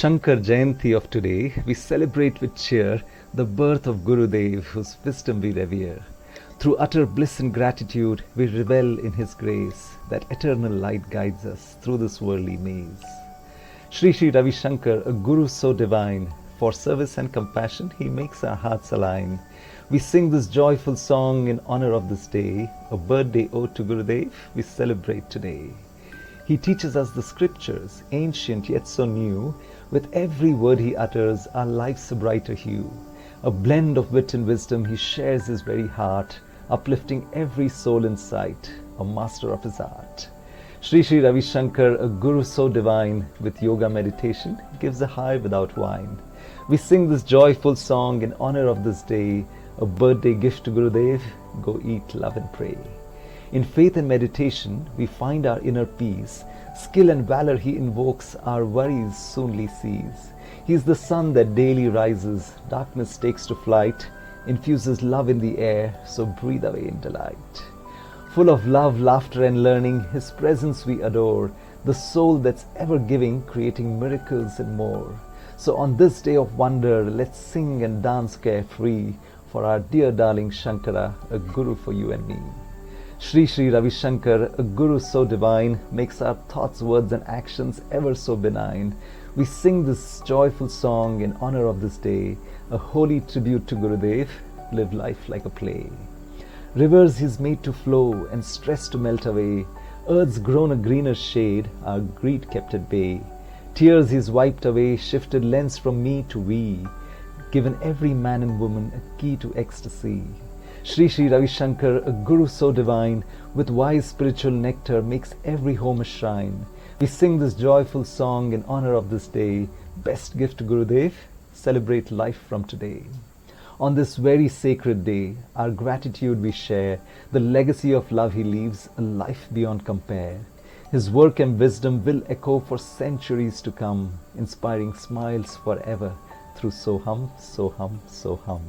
Shankar Jayanti of today, we celebrate with cheer the birth of Gurudev, whose wisdom we revere. Through utter bliss and gratitude, we revel in his grace, that eternal light guides us through this worldly maze. Shri Shri Ravi Shankar, a Guru so divine, for service and compassion he makes our hearts align. We sing this joyful song in honor of this day, a birthday ode to Gurudev we celebrate today. He teaches us the scriptures, ancient yet so new. With every word he utters, our life's a brighter hue. A blend of wit and wisdom, he shares his very heart, uplifting every soul in sight, a master of his art. Shri Shri Ravi Shankar, a Guru so divine, with yoga meditation, gives a high without wine. We sing this joyful song in honor of this day, a birthday gift to Gurudev. Go eat, love and pray. In faith and meditation, we find our inner peace. Skill and valor he invokes, our worries soonly cease. He is the sun that daily rises, darkness takes to flight, infuses love in the air, so breathe away in delight. Full of love, laughter and learning, his presence we adore, the soul that's ever giving, creating miracles and more. So on this day of wonder, let's sing and dance carefree, for our dear darling Shankara, a Guru for you and me. Shri Shri Ravi Shankar, a Guru so divine, makes our thoughts, words and actions ever so benign. We sing this joyful song in honor of this day, a holy tribute to Gurudev, live life like a play. Rivers he's made to flow and stress to melt away, earth's grown a greener shade, our greed kept at bay. Tears he's wiped away, shifted lens from me to we, given every man and woman a key to ecstasy. Shri Shri Ravi Shankar, a Guru so divine, with wise spiritual nectar makes every home a shrine. We sing this joyful song in honor of this day, best gift to Gurudev, celebrate life from today. On this very sacred day, our gratitude we share, the legacy of love he leaves, a life beyond compare. His work and wisdom will echo for centuries to come, inspiring smiles forever through So Hum, So Hum, So Hum.